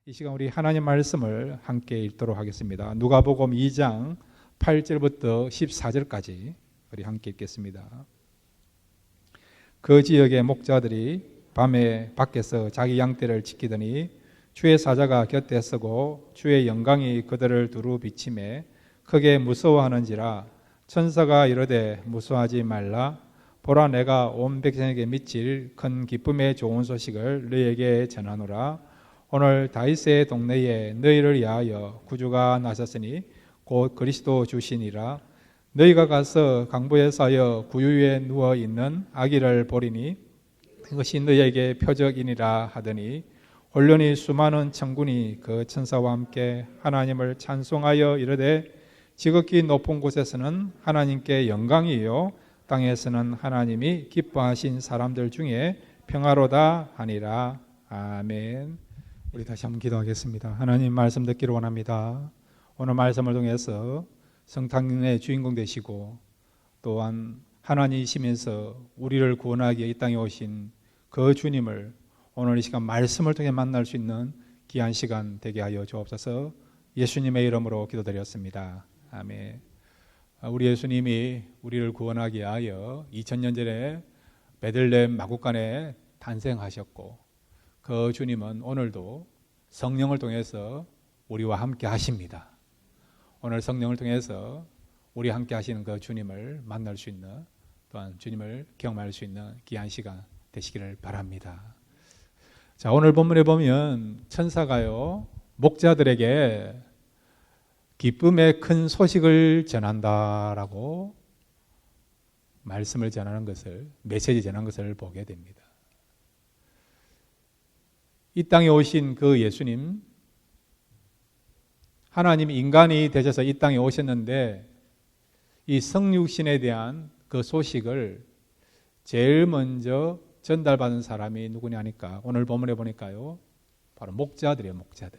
이 시간 우리 하나님 말씀을 함께 읽도록 하겠습니다. 누가복음 2장 8절부터 14절까지 우리 함께 읽겠습니다. 그 지역의 목자들이 밤에 밖에서 자기 양떼를 지키더니 주의 사자가 곁에 서고 주의 영광이 그들을 두루 비치매 크게 무서워하는지라. 천사가 이르되 무서워하지 말라. 보라, 내가 온 백성에게 미칠 큰 기쁨의 좋은 소식을 너희에게 전하노라. 오늘 다윗의 동네에 너희를 위하여 구주가 나셨으니 곧 그리스도 주시니라. 너희가 가서 강보에 쌓여 구유에 누워 있는 아기를 보리니 그것이 너희에게 표적이니라 하더니 혼련히 수많은 천군이 그 천사와 함께 하나님을 찬송하여 이르되 지극히 높은 곳에서는 하나님께 영광이요 땅에서는 하나님이 기뻐하신 사람들 중에 평화로다 하니라. 아멘. 우리 다시 한번 기도하겠습니다. 하나님 말씀 듣기를 원합니다. 오늘 말씀을 통해서 성탄의 주인공 되시고 또한 하나님이시면서 우리를 구원하기 위해 이 땅에 오신 그 주님을 오늘 이 시간 말씀을 통해 만날 수 있는 귀한 시간 되게 하여 주옵소서. 예수님의 이름으로 기도드렸습니다. 아멘. 우리 예수님이 우리를 구원하기 위하여 2000년 전에 베들레헴 마구간에 탄생하셨고 그 주님은 오늘도 성령을 통해서 우리와 함께 하십니다. 오늘 성령을 통해서 우리 함께 하시는 그 주님을 만날 수 있는, 또한 주님을 경험할 수 있는 귀한 시간 되시기를 바랍니다. 자, 오늘 본문에 보면 천사가요 목자들에게 기쁨의 큰 소식을 전한다라고 말씀을 전하는 것을, 메시지 전하는 것을 보게 됩니다. 이 땅에 오신 그 예수님, 하나님이 인간이 되셔서 이 땅에 오셨는데 이 성육신에 대한 그 소식을 제일 먼저 전달받은 사람이 누구냐 하니까 오늘 본문에 보니까요 바로 목자들이에요. 목자들.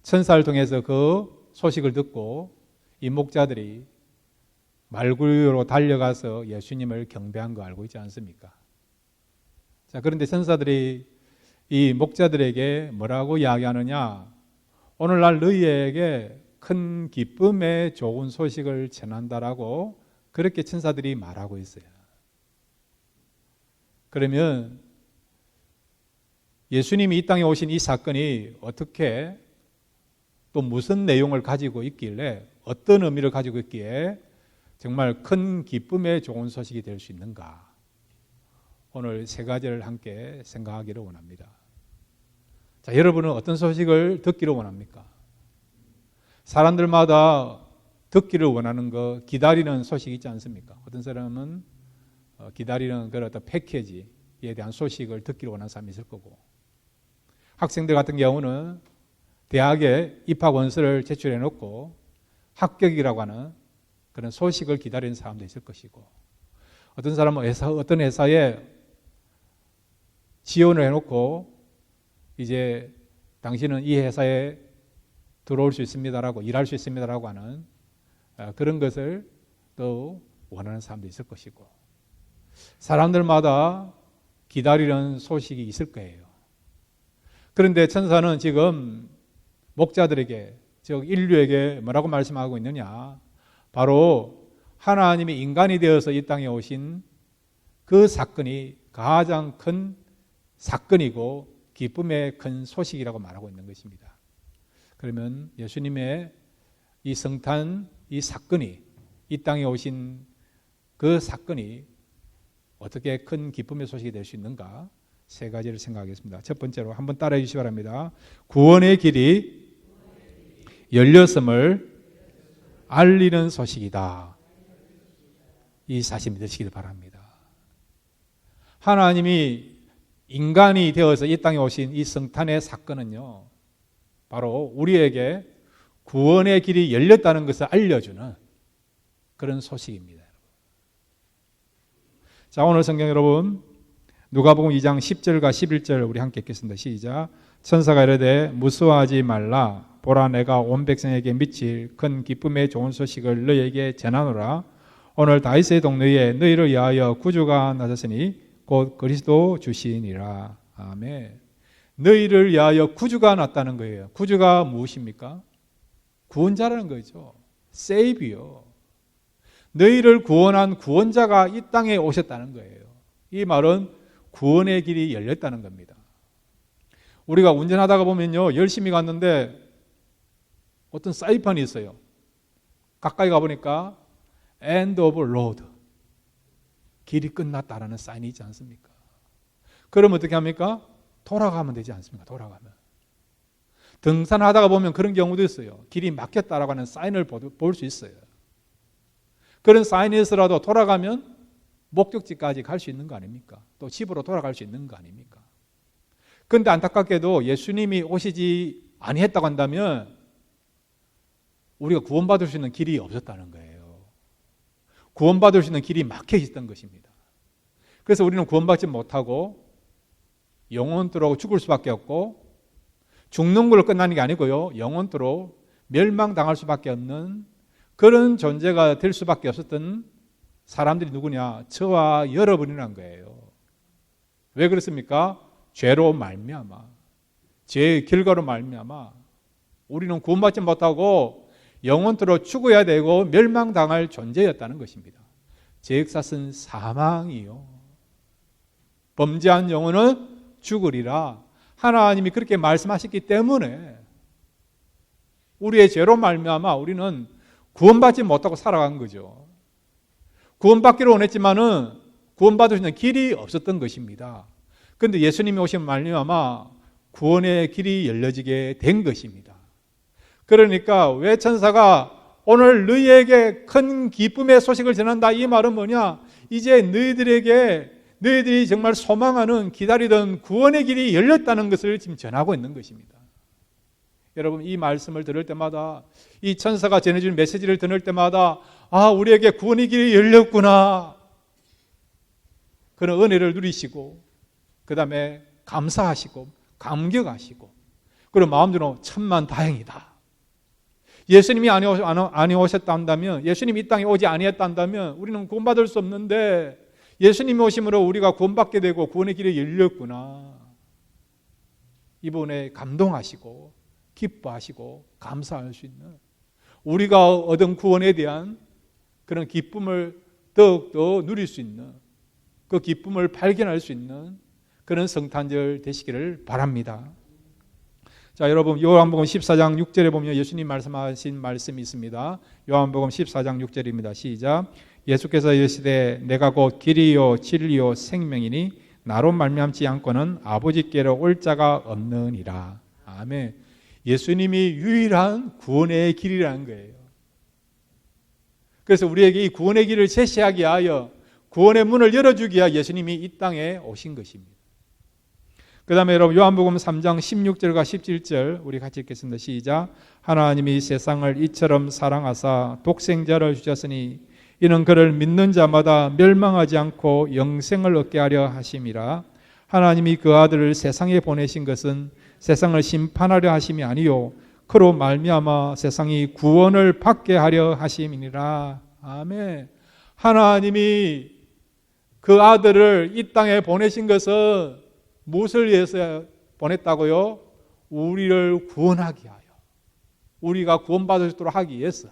천사를 통해서 그 소식을 듣고 이 목자들이 말구유로 달려가서 예수님을 경배한 거 알고 있지 않습니까? 자, 그런데 천사들이 이 목자들에게 뭐라고 이야기하느냐? 오늘날 너희에게 큰 기쁨의 좋은 소식을 전한다라고 그렇게 천사들이 말하고 있어요. 그러면 예수님이 이 땅에 오신 이 사건이 어떻게 또 무슨 내용을 가지고 있길래, 어떤 의미를 가지고 있기에 정말 큰 기쁨의 좋은 소식이 될 수 있는가? 오늘 세 가지를 함께 생각하기를 원합니다. 자, 여러분은 어떤 소식을 듣기를 원합니까? 사람들마다 듣기를 원하는 거, 기다리는 소식이 있지 않습니까? 어떤 사람은 기다리는 그런 어떤 패키지에 대한 소식을 듣기를 원하는 사람이 있을 거고, 학생들 같은 경우는 대학에 입학 원서를 제출해 놓고 합격이라고 하는 그런 소식을 기다리는 사람도 있을 것이고, 어떤 사람은 어떤 회사에 지원을 해놓고 이제 당신은 이 회사에 들어올 수 있습니다라고, 일할 수 있습니다라고 하는 그런 것을 또 원하는 사람도 있을 것이고, 사람들마다 기다리는 소식이 있을 거예요. 그런데 천사는 지금 목자들에게, 즉 인류에게 뭐라고 말씀하고 있느냐? 바로 하나님이 인간이 되어서 이 땅에 오신 그 사건이 가장 큰 사건이고 기쁨의 큰 소식이라고 말하고 있는 것입니다. 그러면 예수님의 이 성탄, 이 사건이, 이 땅에 오신 그 사건이 어떻게 큰 기쁨의 소식이 될 수 있는가? 세 가지를 생각하겠습니다. 첫 번째로 한번 따라해 주시기 바랍니다. 구원의 길이 열렸음을 알리는 소식이다. 이 사실 믿으시길 바랍니다. 하나님이 인간이 되어서 이 땅에 오신 이 성탄의 사건은요, 바로 우리에게 구원의 길이 열렸다는 것을 알려주는 그런 소식입니다. 자, 오늘 성경 여러분, 누가복음 2장 10절과 11절 우리 함께 읽겠습니다. 시작. 천사가 이르되 무서워하지 말라. 보라, 내가 온 백성에게 미칠 큰 기쁨의 좋은 소식을 너희에게 전하노라. 오늘 다윗의 동네에 너희를 위하여 구주가 나셨으니 곧 그리스도 주시니라. 아멘. 너희를 위하여 구주가 났다는 거예요. 구주가 무엇입니까? 구원자라는 거죠. 세이비어. 너희를 구원한 구원자가 이 땅에 오셨다는 거예요. 이 말은 구원의 길이 열렸다는 겁니다. 우리가 운전하다가 보면요, 열심히 갔는데 어떤 사이판이 있어요. 가까이 가보니까 End of Road, 길이 끝났다라는 사인이 있지 않습니까? 그럼 어떻게 합니까? 돌아가면 되지 않습니까? 돌아가면. 등산하다가 보면 그런 경우도 있어요. 길이 막혔다라고 하는 사인을 볼 수 있어요. 그런 사인이 있어라도 돌아가면 목적지까지 갈 수 있는 거 아닙니까? 또 집으로 돌아갈 수 있는 거 아닙니까? 그런데 안타깝게도 예수님이 오시지 아니했다고 한다면 우리가 구원받을 수 있는 길이 없었다는 거예요. 구원받을 수 있는 길이 막혀 있었던 것입니다. 그래서 우리는 구원받지 못하고 영원토록 죽을 수밖에 없고, 죽는 걸로 끝나는 게 아니고요, 영원토록 멸망당할 수밖에 없는 그런 존재가 될 수밖에 없었던 사람들이 누구냐? 저와 여러분이란 거예요. 왜 그렇습니까? 죄로 말미암아, 죄의 결과로 말미암아 우리는 구원받지 못하고 영원토록 죽어야 되고 멸망당할 존재였다는 것입니다. 죄의 값은 사망이요, 범죄한 영혼은 죽으리라. 하나님이 그렇게 말씀하셨기 때문에 우리의 죄로 말미암아 우리는 구원받지 못하고 살아간 거죠. 구원받기를 원했지만은 구원받을 수 있는 길이 없었던 것입니다. 그런데 예수님이 오신 말미암아 구원의 길이 열려지게 된 것입니다. 그러니까 왜 천사가 오늘 너희에게 큰 기쁨의 소식을 전한다, 이 말은 뭐냐? 이제 너희들이 정말 소망하는, 기다리던 구원의 길이 열렸다는 것을 지금 전하고 있는 것입니다. 여러분, 이 말씀을 들을 때마다, 이 천사가 전해주는 메시지를 들을 때마다, 아, 우리에게 구원의 길이 열렸구나, 그런 은혜를 누리시고, 그 다음에 감사하시고 감격하시고, 그리고 마음대로 천만 다행이다. 예수님이 아니 오셨다 한다면, 예수님이 이 땅에 오지 아니했다면 우리는 구원받을 수 없는데, 예수님이 오심으로 우리가 구원받게 되고 구원의 길이 열렸구나, 이 부분에 감동하시고 기뻐하시고 감사할 수 있는, 우리가 얻은 구원에 대한 그런 기쁨을 더욱더 누릴 수 있는, 그 기쁨을 발견할 수 있는 그런 성탄절 되시기를 바랍니다. 자, 여러분, 요한복음 14장 6절에 보면 예수님 말씀하신 말씀이 있습니다. 요한복음 14장 6절입니다. 시작. 예수께서 이르시되 내가 곧 길이요 진리요 생명이니 나로 말미암지 않고는 아버지께로 올 자가 없느니라. 아멘. 예수님이 유일한 구원의 길이라는 거예요. 그래서 우리에게 이 구원의 길을 제시하기 위하여, 구원의 문을 열어주기 위하여 예수님이 이 땅에 오신 것입니다. 그 다음에 여러분, 요한복음 3장 16절과 17절 우리 같이 읽겠습니다. 시작. 하나님이 세상을 이처럼 사랑하사 독생자를 주셨으니 이는 그를 믿는 자마다 멸망하지 않고 영생을 얻게 하려 하심이라. 하나님이 그 아들을 세상에 보내신 것은 세상을 심판하려 하심이 아니요 그로 말미암아 세상이 구원을 받게 하려 하심이니라. 아멘. 하나님이 그 아들을 이 땅에 보내신 것은 무엇을 위해서 보냈다고요? 우리를 구원하기 위하여, 우리가 구원받을 수 있도록 하기 위해서.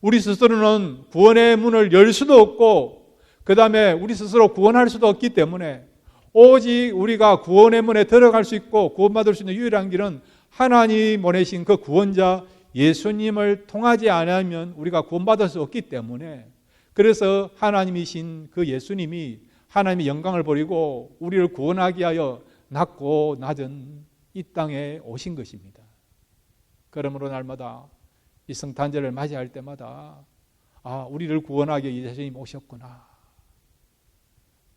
우리 스스로는 구원의 문을 열 수도 없고, 그 다음에 우리 스스로 구원할 수도 없기 때문에 오직 우리가 구원의 문에 들어갈 수 있고 구원받을 수 있는 유일한 길은 하나님이 보내신 그 구원자 예수님을 통하지 않으면 우리가 구원받을 수 없기 때문에, 그래서 하나님이신 그 예수님이 하나님의 영광을 버리고 우리를 구원하기 위하여 낮고 낮은 이 땅에 오신 것입니다. 그러므로 날마다 이 성탄절을 맞이할 때마다, 아, 우리를 구원하기 위해 예수님 오셨구나,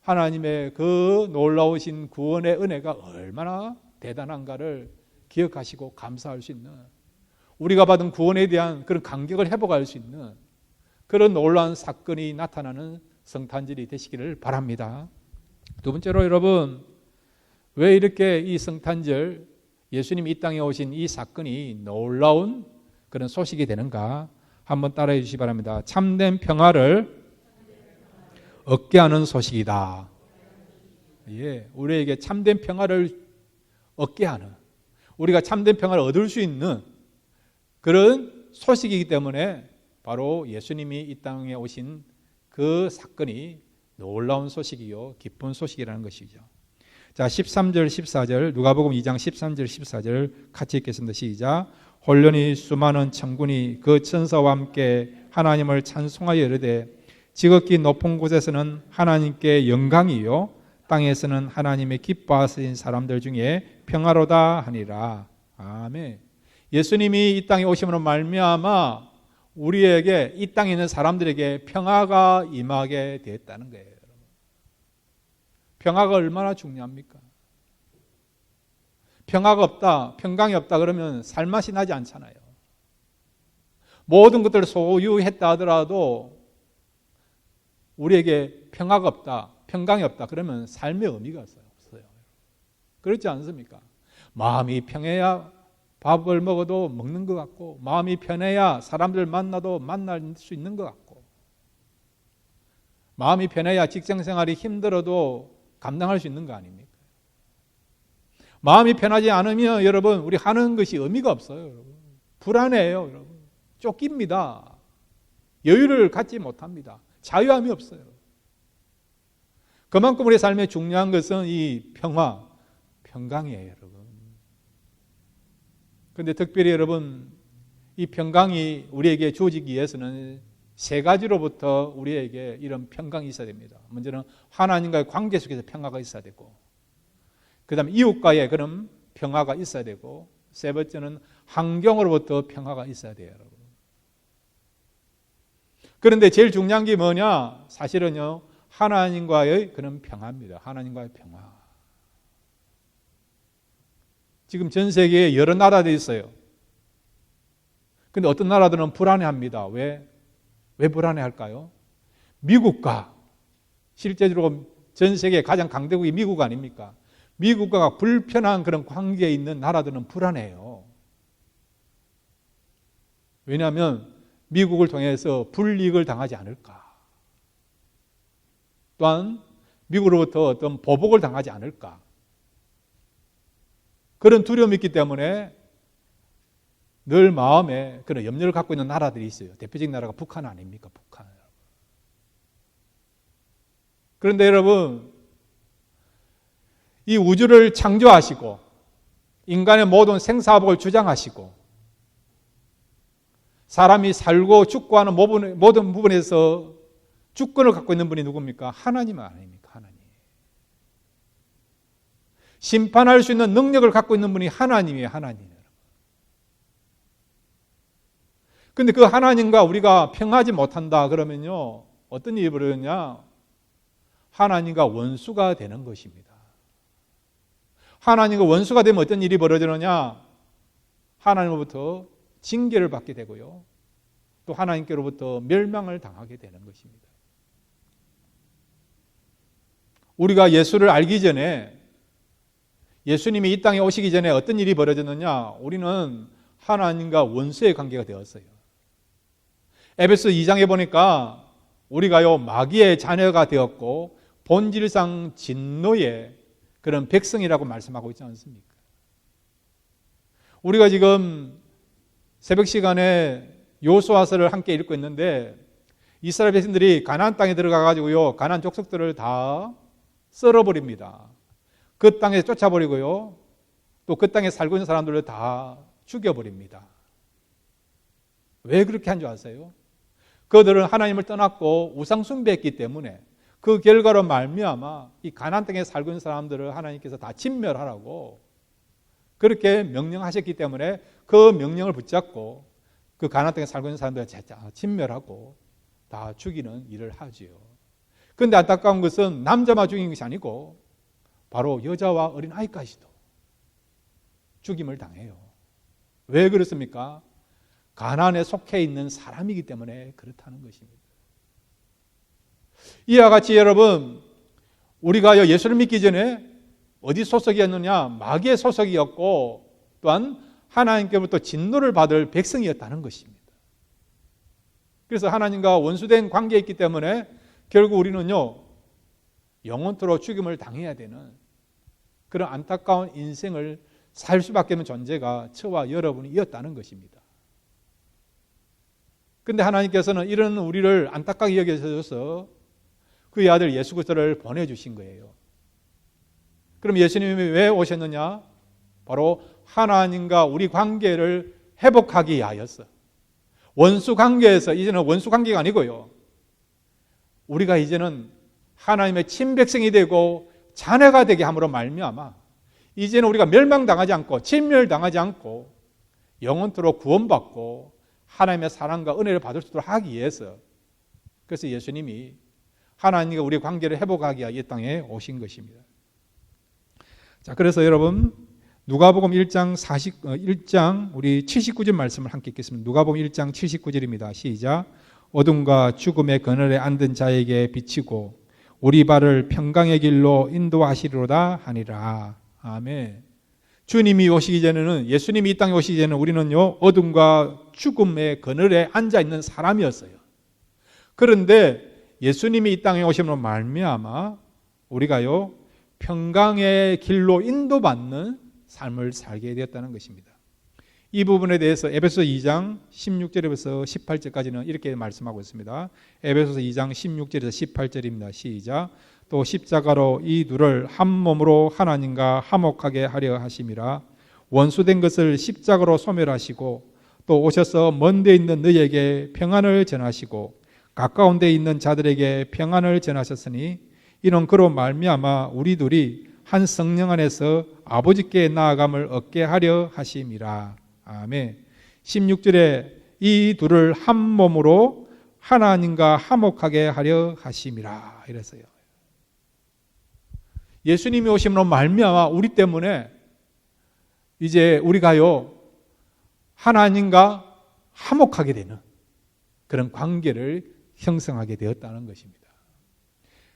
하나님의 그 놀라우신 구원의 은혜가 얼마나 대단한가를 기억하시고 감사할 수 있는, 우리가 받은 구원에 대한 그런 감격을 회복할 수 있는 그런 놀라운 사건이 나타나는 성탄절이 되시기를 바랍니다. 두 번째로 여러분, 왜 이렇게 이 성탄절, 예수님이 이 땅에 오신 이 사건이 놀라운 그런 소식이 되는가 한번 따라해 주시기 바랍니다. 참된 평화를 얻게 하는 소식이다. 예, 우리에게 참된 평화를 얻게 하는, 우리가 참된 평화를 얻을 수 있는 그런 소식이기 때문에 바로 예수님이 이 땅에 오신 그 사건이 놀라운 소식이요 기쁜 소식이라는 것이죠. 자, 13절 14절 누가복음 2장 13절 14절 같이 읽겠습니다. 시작. 홀련히 수많은 천군이 그 천사와 함께 하나님을 찬송하여 이르되 지극히 높은 곳에서는 하나님께 영광이요 땅에서는 하나님의 기뻐하신 사람들 중에 평화로다 하니라. 아멘. 예수님이 이 땅에 오심으로 말미암아 우리에게, 이 땅에 있는 사람들에게 평화가 임하게 되었다는 거예요. 평화가 얼마나 중요합니까? 평화가 없다, 평강이 없다 그러면 살맛이 나지 않잖아요. 모든 것들을 소유했다 하더라도 우리에게 평화가 없다, 평강이 없다 그러면 삶의 의미가 없어요. 그렇지 않습니까? 마음이 평해야 밥을 먹어도 먹는 것 같고, 마음이 편해야 사람들 만나도 만날 수 있는 것 같고, 마음이 편해야 직장생활이 힘들어도 감당할 수 있는 거 아닙니까? 마음이 편하지 않으면 여러분 우리 하는 것이 의미가 없어요. 여러분. 불안해요. 여러분. 쫓깁니다. 여유를 갖지 못합니다. 자유함이 없어요. 그만큼 우리 삶에 중요한 것은 이 평화, 평강이에요. 여러분. 그런데 특별히 여러분 이 평강이 우리에게 주어지기 위해서는 세 가지로부터 우리에게 이런 평강이 있어야 됩니다. 먼저는 하나님과의 관계 속에서 평화가 있어야 되고, 그 다음에 이웃과의 그런 평화가 있어야 되고, 세 번째는 환경으로부터 평화가 있어야 돼요. 여러분. 그런데 제일 중요한 게 뭐냐? 사실은요 하나님과의 그런 평화입니다. 하나님과의 평화. 지금 전 세계에 여러 나라들이 있어요. 그런데 어떤 나라들은 불안해합니다. 왜 불안해할까요? 미국과, 실제적으로 전 세계 가장 강대국이 미국 아닙니까? 미국과 불편한 그런 관계에 있는 나라들은 불안해요. 왜냐하면 미국을 통해서 불이익을 당하지 않을까, 또한 미국으로부터 어떤 보복을 당하지 않을까, 그런 두려움이 있기 때문에 늘 마음에 그런 염려를 갖고 있는 나라들이 있어요. 대표적인 나라가 북한 아닙니까? 북한. 그런데 여러분, 이 우주를 창조하시고 인간의 모든 생사복을 주장하시고 사람이 살고 죽고 하는 모든 부분에서 주권을 갖고 있는 분이 누굽니까? 하나님 아닙니까? 하나님. 심판할 수 있는 능력을 갖고 있는 분이 하나님이에요. 하나님. 그런데 그 하나님과 우리가 평하지 못한다 그러면요 어떤 일이 벌어졌냐? 하나님과 원수가 되는 것입니다. 하나님과 원수가 되면 어떤 일이 벌어지느냐? 하나님으로부터 징계를 받게 되고요, 또 하나님께로부터 멸망을 당하게 되는 것입니다. 우리가 예수를 알기 전에, 예수님이 이 땅에 오시기 전에 어떤 일이 벌어졌느냐? 우리는 하나님과 원수의 관계가 되었어요. 에베소 2장에 보니까 우리가요 마귀의 자녀가 되었고 본질상 진노의 그런 백성이라고 말씀하고 있지 않습니까? 우리가 지금 새벽 시간에 여호수아서를 함께 읽고 있는데 이스라엘 백성들이 가나안 땅에 들어가 가지고요 가나안 족속들을 다 썰어버립니다. 그 땅에 쫓아버리고요, 또 그 땅에 살고 있는 사람들을 다 죽여버립니다. 왜 그렇게 한 줄 아세요? 그들은 하나님을 떠났고 우상 숭배했기 때문에 그 결과로 말미암아 이 가나안 땅에 살고 있는 사람들을 하나님께서 다 진멸하라고 그렇게 명령하셨기 때문에 그 명령을 붙잡고 그 가나안 땅에 살고 있는 사람들을 진멸하고 다 죽이는 일을 하지요. 그런데 안타까운 것은 남자만 죽인 것이 아니고 바로 여자와 어린 아이까지도 죽임을 당해요. 왜 그렇습니까? 가나안에 속해 있는 사람이기 때문에 그렇다는 것입니다. 이와 같이 여러분, 우리가 예수를 믿기 전에 어디 소속이었느냐? 마귀의 소속이었고 또한 하나님께로부터 진노를 받을 백성이었다는 것입니다. 그래서 하나님과 원수된 관계에 있기 때문에 결국 우리는요 영원토록 죽임을 당해야 되는 그런 안타까운 인생을 살 수밖에 없는 존재가 저와 여러분이었다는 것입니다. 그런데 하나님께서는 이런 우리를 안타깝게 여기셔서 그의 아들 예수 그리스도를 보내주신 거예요. 그럼 예수님이 왜 오셨느냐? 바로 하나님과 우리 관계를 회복하기 위하여서. 원수 관계에서 이제는 원수 관계가 아니고요, 우리가 이제는 하나님의 친백성이 되고 자녀가 되게 함으로 말미암아 이제는 우리가 멸망당하지 않고 진멸당하지 않고 영원토록 구원받고 하나님의 사랑과 은혜를 받을 수 있도록 하기 위해서, 그래서 예수님이 하나님과 우리 관계를 회복하기 위해 이 땅에 오신 것입니다. 자, 그래서 여러분 누가복음 1장 우리 79절 말씀을 함께 읽겠습니다. 누가복음 1장 79절입니다. 시작. 어둠과 죽음의 그늘에 앉은 자에게 비치고 우리 발을 평강의 길로 인도하시리로다 하니라. 아멘. 주님이 오시기 전에는, 예수님이 이 땅에 오시기 전에는 우리는요, 어둠과 죽음의 그늘에 앉아 있는 사람이었어요. 그런데 예수님이 이 땅에 오시면 말미암아 우리가요, 평강의 길로 인도받는 삶을 살게 되었다는 것입니다. 이 부분에 대해서 에베소서 2장 16절에서 18절까지는 이렇게 말씀하고 있습니다. 에베소서 2장 16절에서 18절입니다. 시작. 또 십자가로 이 둘을 한 몸으로 하나님과 화목하게 하려 하심이라. 원수된 것을 십자가로 소멸하시고 또 오셔서 먼 데 있는 너희에게 평안을 전하시고 가까운 데 있는 자들에게 평안을 전하셨으니 이는 그로 말미암아 우리 둘이 한 성령 안에서 아버지께 나아감을 얻게 하려 하심이라. 아멘. 16절에 이 둘을 한 몸으로 하나님과 화목하게 하려 하심이라 이랬어요. 예수님이 오심으로 말미암아 우리 때문에 이제 우리가요, 하나님과 화목하게 되는 그런 관계를 형성하게 되었다는 것입니다.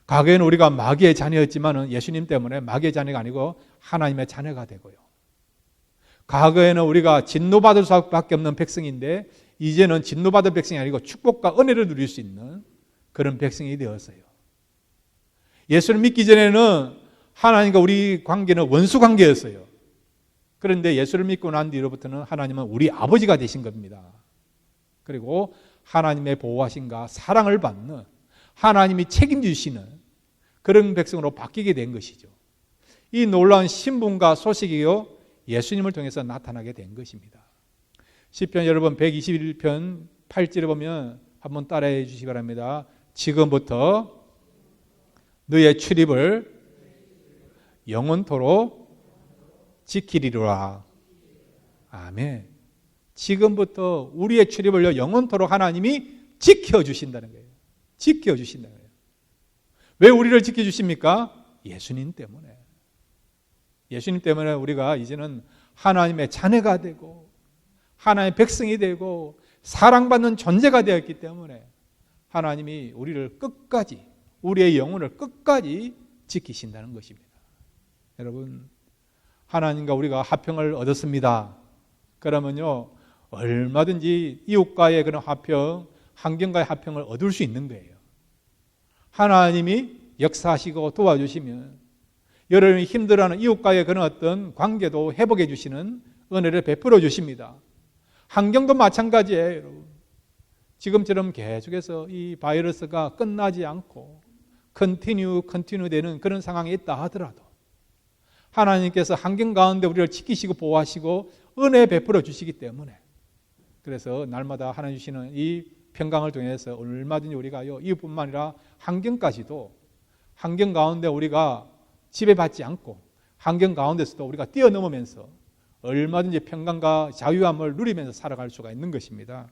과거에는 우리가 마귀의 자녀였지만 예수님 때문에 마귀의 자녀가 아니고 하나님의 자녀가 되고요. 과거에는 우리가 진노받을 수밖에 없는 백성인데 이제는 진노받을 백성이 아니고 축복과 은혜를 누릴 수 있는 그런 백성이 되었어요. 예수를 믿기 전에는 하나님과 우리 관계는 원수 관계였어요. 그런데 예수를 믿고 난 뒤로부터는 하나님은 우리 아버지가 되신 겁니다. 그리고 하나님의 보호하심과 사랑을 받는, 하나님이 책임지시는 그런 백성으로 바뀌게 된 것이죠. 이 놀라운 신분과 소식이요, 예수님을 통해서 나타나게 된 것입니다. 시편 여러분 121편 8절에 보면 한번 따라해 주시기 바랍니다. 지금부터 너의 출입을 영원토록 지키리라. 아멘. 지금부터 우리의 출입을 영원토록 하나님이 지켜주신다는 거예요. 지켜주신다는 거예요. 왜 우리를 지켜주십니까? 예수님 때문에. 예수님 때문에 우리가 이제는 하나님의 자녀가 되고 하나님의 백성이 되고 사랑받는 존재가 되었기 때문에 하나님이 우리를 끝까지, 우리의 영혼을 끝까지 지키신다는 것입니다. 여러분, 하나님과 우리가 화평을 얻었습니다. 그러면요, 얼마든지 이웃과의 그런 화평, 환경과의 화평을 얻을 수 있는 거예요. 하나님이 역사하시고 도와주시면 여러분이 힘들어하는 이웃과의 그런 어떤 관계도 회복해 주시는 은혜를 베풀어 주십니다. 환경도 마찬가지예요, 여러분. 지금처럼 계속해서 이 바이러스가 끝나지 않고 컨티뉴 되는 그런 상황이 있다 하더라도 하나님께서 환경 가운데 우리를 지키시고 보호하시고 은혜 베풀어 주시기 때문에, 그래서 날마다 하나님 주시는 이 평강을 통해서 얼마든지 우리가요, 이뿐만 아니라 환경까지도, 환경 가운데 우리가 지배받지 않고 환경 가운데서도 우리가 뛰어넘으면서 얼마든지 평강과 자유함을 누리면서 살아갈 수가 있는 것입니다.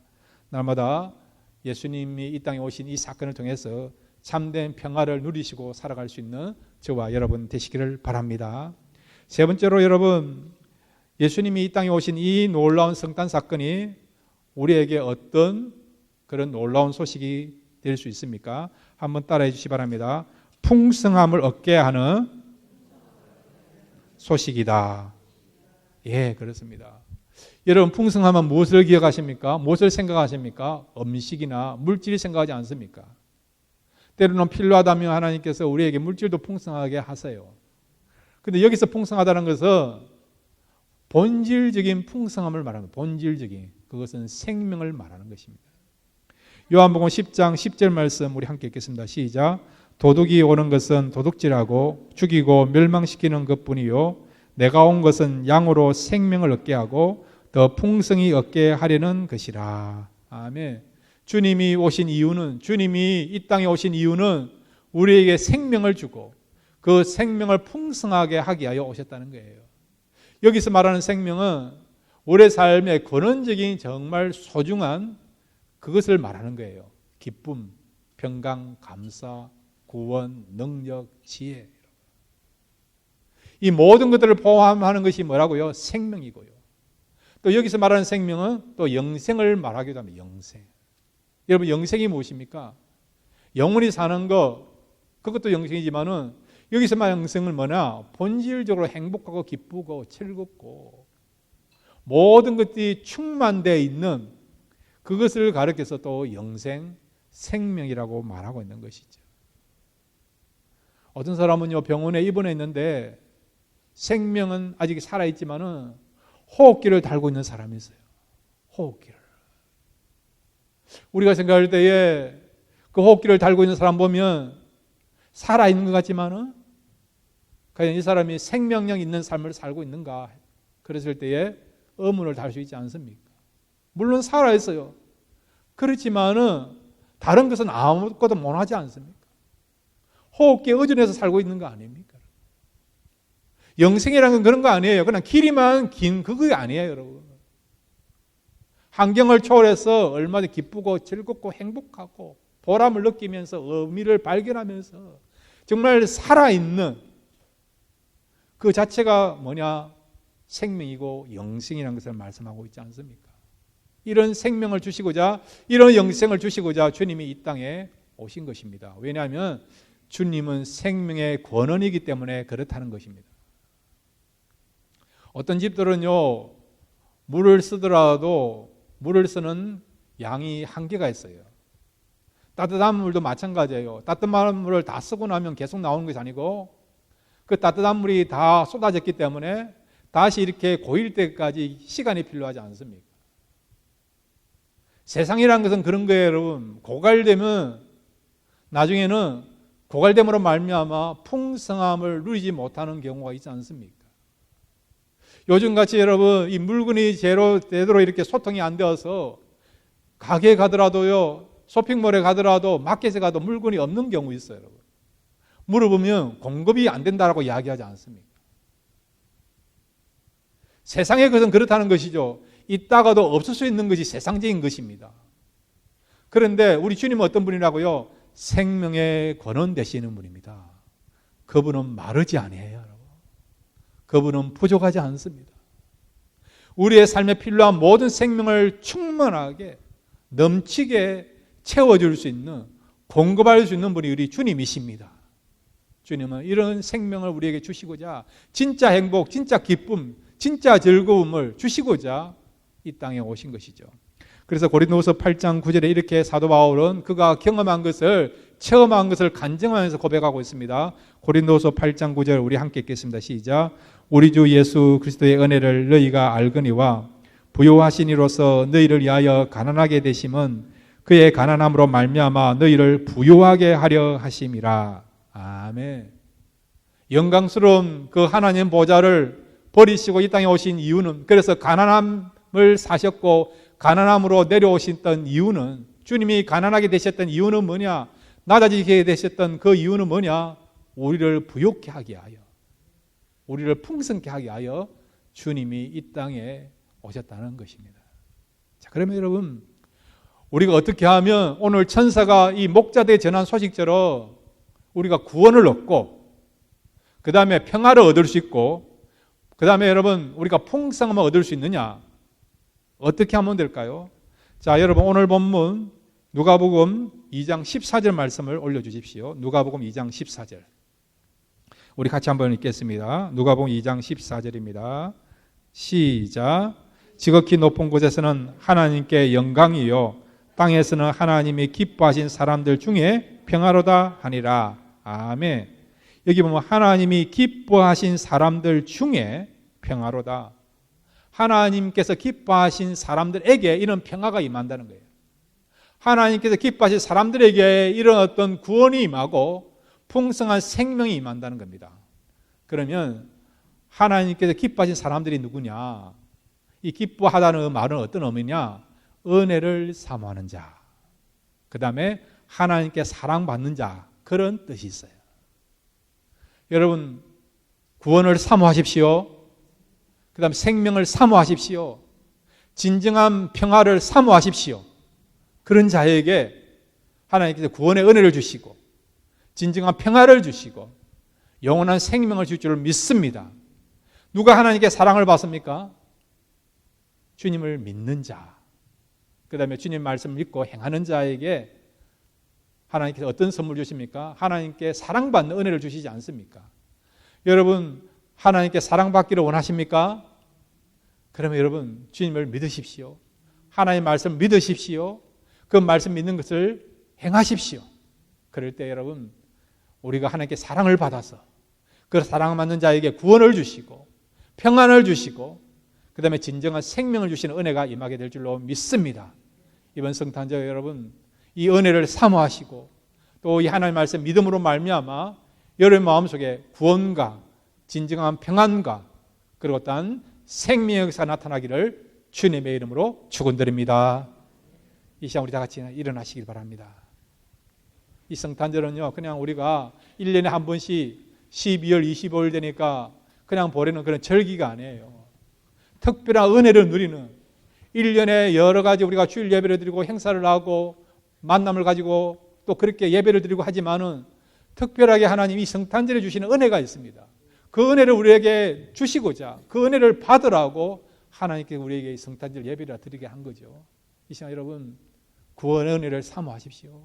날마다 예수님이 이 땅에 오신 이 사건을 통해서 참된 평화를 누리시고 살아갈 수 있는 저와 여러분 되시기를 바랍니다. 세 번째로 여러분, 예수님이 이 땅에 오신 이 놀라운 성탄 사건이 우리에게 어떤 그런 놀라운 소식이 될 수 있습니까? 한번 따라해 주시기 바랍니다. 풍성함을 얻게 하는 소식이다. 예, 그렇습니다. 여러분, 풍성하면 무엇을 기억하십니까? 무엇을 생각하십니까? 음식이나 물질이 생각하지 않습니까? 때로는 필요하다면 하나님께서 우리에게 물질도 풍성하게 하세요. 근데 여기서 풍성하다는 것은 본질적인 풍성함을 말하는 거예요. 본질적인. 그것은 생명을 말하는 것입니다. 요한복음 10장 10절 말씀 우리 함께 읽겠습니다. 시작. 도둑이 오는 것은 도둑질하고 죽이고 멸망시키는 것뿐이요 내가 온 것은 양으로 생명을 얻게 하고 더 풍성히 얻게 하려는 것이라. 아멘. 주님이 오신 이유는, 주님이 이 땅에 오신 이유는 우리에게 생명을 주고 그 생명을 풍성하게 하기 위하여 오셨다는 거예요. 여기서 말하는 생명은 우리의 삶의 근원적인 정말 소중한 그것을 말하는 거예요. 기쁨, 평강, 감사, 구원, 능력, 지혜. 이 모든 것들을 포함하는 것이 뭐라고요? 생명이고요. 또 여기서 말하는 생명은 또 영생을 말하기도 합니다. 영생. 여러분, 영생이 무엇입니까? 영원히 사는 것, 그것도 영생이지만은 여기서 말하는 영생은 뭐냐? 본질적으로 행복하고 기쁘고 즐겁고 모든 것들이 충만되어 있는 그것을 가리켜서 또 영생, 생명이라고 말하고 있는 것이죠. 어떤 사람은요, 병원에 입원해 있는데 생명은 아직 살아있지만은 호흡기를 달고 있는 사람이 있어요. 호흡기를. 우리가 생각할 때에 그 호흡기를 달고 있는 사람 보면 살아있는 것 같지만은 과연 이 사람이 생명력 있는 삶을 살고 있는가? 그랬을 때에 의문을 달 수 있지 않습니까? 물론 살아있어요. 그렇지만은 다른 것은 아무것도 못하지 않습니까? 호흡기에 의존해서 살고 있는 거 아닙니까? 영생이라는 건 그런 거 아니에요. 그냥 길이만 긴 그거 아니에요, 여러분. 환경을 초월해서 얼마나 기쁘고 즐겁고 행복하고 보람을 느끼면서 의미를 발견하면서 정말 살아있는 그 자체가 뭐냐? 생명이고 영생이라는 것을 말씀하고 있지 않습니까? 이런 생명을 주시고자, 이런 영생을 주시고자 주님이 이 땅에 오신 것입니다. 왜냐하면 주님은 생명의 권원이기 때문에 그렇다는 것입니다. 어떤 집들은요, 물을 쓰더라도 물을 쓰는 양이 한계가 있어요. 따뜻한 물도 마찬가지예요. 따뜻한 물을 다 쓰고 나면 계속 나오는 것이 아니고 그 따뜻한 물이 다 쏟아졌기 때문에 다시 이렇게 고일 때까지 시간이 필요하지 않습니까? 세상이라는 것은 그런 거예요, 여러분. 고갈되면 나중에는 고갈됨으로 말미암아 풍성함을 누리지 못하는 경우가 있지 않습니까? 요즘같이 여러분 이 물건이 제대로 이렇게 소통이 안 되어서 가게에 가더라도요, 쇼핑몰에 가더라도 마켓에 가도 물건이 없는 경우 있어요, 여러분. 물어보면 공급이 안 된다라고 이야기하지 않습니까? 세상의 것은 그렇다는 것이죠. 있다가도 없을 수 있는 것이 세상적인 것입니다. 그런데 우리 주님은 어떤 분이라고요? 생명의 권원 되시는 분입니다. 그분은 마르지 아니에요, 여러분. 그분은 부족하지 않습니다. 우리의 삶에 필요한 모든 생명을 충만하게 넘치게 채워줄 수 있는, 공급할 수 있는 분이 우리 주님이십니다. 주님은 이런 생명을 우리에게 주시고자, 진짜 행복, 진짜 기쁨, 진짜 즐거움을 주시고자 이 땅에 오신 것이죠. 그래서 고린도후서 8장 9절에 이렇게 사도 바울은 그가 경험한 것을, 체험한 것을 간증하면서 고백하고 있습니다. 고린도후서 8장 9절 우리 함께 읽겠습니다. 시작. 우리 주 예수 그리스도의 은혜를 너희가 알거니와 부요하시니로서 너희를 위하여 가난하게 되심은 그의 가난함으로 말미암아 너희를 부요하게 하려 하심이라. 아멘. 영광스러운 그 하나님 보좌를 버리시고 이 땅에 오신 이유는, 그래서 가난함을 사셨고 가난함으로 내려오셨던 이유는, 주님이 가난하게 되셨던 이유는 뭐냐? 낮아지게 되셨던 그 이유는 뭐냐? 우리를 부욕케 하게 하여, 우리를 풍성케 하게 하여 주님이 이 땅에 오셨다는 것입니다. 자, 그러면 여러분, 우리가 어떻게 하면 오늘 천사가 이 목자들에 전한 소식처럼 우리가 구원을 얻고 그 다음에 평화를 얻을 수 있고 그 다음에 여러분 우리가 풍성함을 얻을 수 있느냐? 어떻게 하면 될까요? 자, 여러분 오늘 본문 누가복음 2장 14절 말씀을 올려주십시오. 누가복음 2장 14절 우리 같이 한번 읽겠습니다. 누가복음 2장 14절입니다. 시작. 지극히 높은 곳에서는 하나님께 영광이요 땅에서는 하나님이 기뻐하신 사람들 중에 평화로다 하니라. 아멘. 여기 보면 하나님이 기뻐하신 사람들 중에 평화로다. 하나님께서 기뻐하신 사람들에게 이런 평화가 임한다는 거예요. 하나님께서 기뻐하신 사람들에게 이런 어떤 구원이 임하고 풍성한 생명이 임한다는 겁니다. 그러면 하나님께서 기뻐하신 사람들이 누구냐? 이 기뻐하다는 말은 어떤 의미냐? 은혜를 사모하는 자, 그 다음에 하나님께 사랑받는 자, 그런 뜻이 있어요. 여러분, 구원을 사모하십시오. 그 다음에 생명을 사모하십시오. 진정한 평화를 사모하십시오. 그런 자에게 하나님께서 구원의 은혜를 주시고 진정한 평화를 주시고 영원한 생명을 줄 줄 믿습니다. 누가 하나님께 사랑을 받습니까? 주님을 믿는 자, 그 다음에 주님 말씀을 믿고 행하는 자에게 하나님께서 어떤 선물 주십니까? 하나님께 사랑받는 은혜를 주시지 않습니까? 여러분, 하나님께 사랑받기를 원하십니까? 그러면 여러분, 주님을 믿으십시오. 하나님의 말씀을 믿으십시오. 그 말씀 믿는 것을 행하십시오. 그럴 때 여러분, 우리가 하나님께 사랑을 받아서 그 사랑받는 자에게 구원을 주시고 평안을 주시고 그 다음에 진정한 생명을 주시는 은혜가 임하게 될 줄로 믿습니다. 이번 성탄절 여러분, 이 은혜를 사모하시고 또 이 하나님의 말씀 믿음으로 말미암아 여러분 마음속에 구원과 진정한 평안과 그리고 어떤 생명의 역사가 나타나기를 주님의 이름으로 축원드립니다. 이 시간 우리 다 같이 일어나시길 바랍니다. 이 성탄절은요, 그냥 우리가 1년에 한 번씩 12월 25일 되니까 그냥 보내는 그런 절기가 아니에요. 특별한 은혜를 누리는 1년에 여러 가지 우리가 주일 예배를 드리고 행사를 하고 만남을 가지고 또 그렇게 예배를 드리고 하지만은 특별하게 하나님 이 성탄절에 주시는 은혜가 있습니다. 그 은혜를 우리에게 주시고자 그 은혜를 받으라고 하나님께 우리에게 성탄절 예배를 드리게 한 거죠. 이 시간 여러분, 구원의 은혜를 사모하십시오.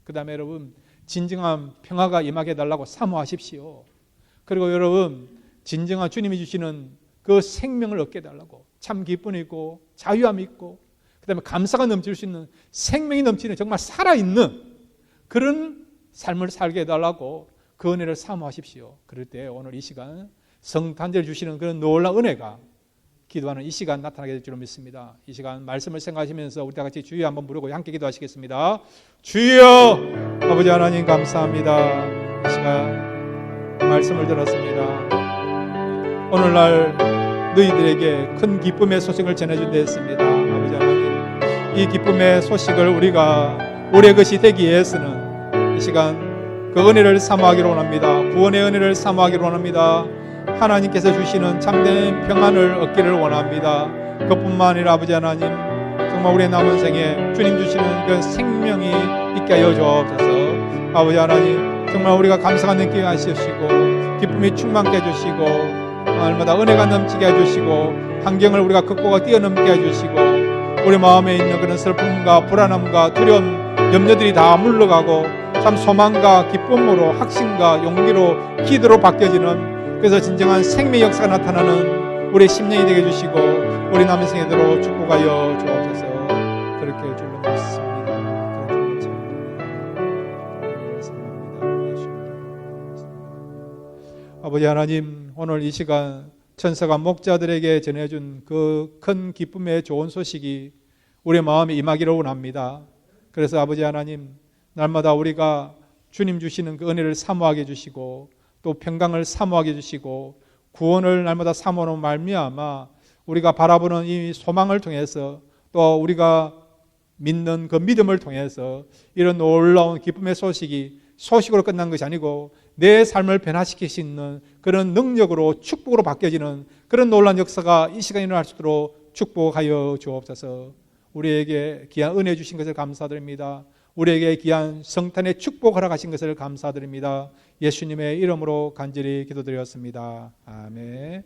그 다음에 여러분, 진정한 평화가 임하게 해달라고 사모하십시오. 그리고 여러분, 진정한 주님이 주시는 그 생명을 얻게 해달라고, 참 기쁨이 있고 자유함이 있고 그 다음에 감사가 넘칠 수 있는, 생명이 넘치는 정말 살아있는 그런 삶을 살게 해달라고 그 은혜를 사모하십시오. 그럴 때 오늘 이 시간 성탄절 주시는 그런 놀라운 은혜가 기도하는 이 시간 나타나게 될 줄로 믿습니다. 이 시간 말씀을 생각하시면서 우리 다 같이 주여 한번 부르고 함께 기도하시겠습니다. 주여, 아버지 하나님 감사합니다. 이 시간 말씀을 들었습니다. 오늘날 너희들에게 큰 기쁨의 소식을 전해준 데 했습니다. 아버지 하나님, 이 기쁨의 소식을 우리가 우리의 것이 되기 위해서는 이 시간 그 은혜를 사모하기를 원합니다. 구원의 은혜를 사모하기를 원합니다. 하나님께서 주시는 참된 평안을 얻기를 원합니다. 그뿐만 아니라 아버지 하나님, 정말 우리의 남은 생에 주님 주시는 그 생명이 있게 하여 주옵소서. 아버지 하나님, 정말 우리가 감사가 느끼게 하시고 기쁨이 충만케 해주시고 날마다 은혜가 넘치게 해주시고 환경을 우리가 극복하고 뛰어넘게 해주시고 우리 마음에 있는 그런 슬픔과 불안함과 두려움, 염려들이 다 물러가고 참 소망과 기쁨으로 확신과 용기로 기도로 바뀌어지는, 그래서 진정한 생명의 역사가 나타나는 우리의 심령이 되게 해주시고 우리 남은 생애대로 축복하여 주옵소서. 그렇게 할 줄로 믿습니다. 그렇게 찬양합니다. 아버지 하나님, 오늘 이 시간 천사가 목자들에게 전해준 그 큰 기쁨의 좋은 소식이 우리의 마음에 임하기를 원합니다. 그래서 아버지 하나님, 날마다 우리가 주님 주시는 그 은혜를 사모하게 해주시고 또 평강을 사모하게 해주시고 구원을 날마다 사모하는 말미암아 우리가 바라보는 이 소망을 통해서 또 우리가 믿는 그 믿음을 통해서 이런 놀라운 기쁨의 소식이 소식으로 끝난 것이 아니고 내 삶을 변화시킬 수 있는 그런 능력으로 축복으로 바뀌어지는 그런 놀라운 역사가 이 시간에 일어날 수 있도록 축복하여 주옵소서. 우리에게 귀한 은혜 주신 것을 감사드립니다. 우리에게 귀한 성탄의 축복 허락하신 것을 감사드립니다. 예수님의 이름으로 간절히 기도드렸습니다. 아멘.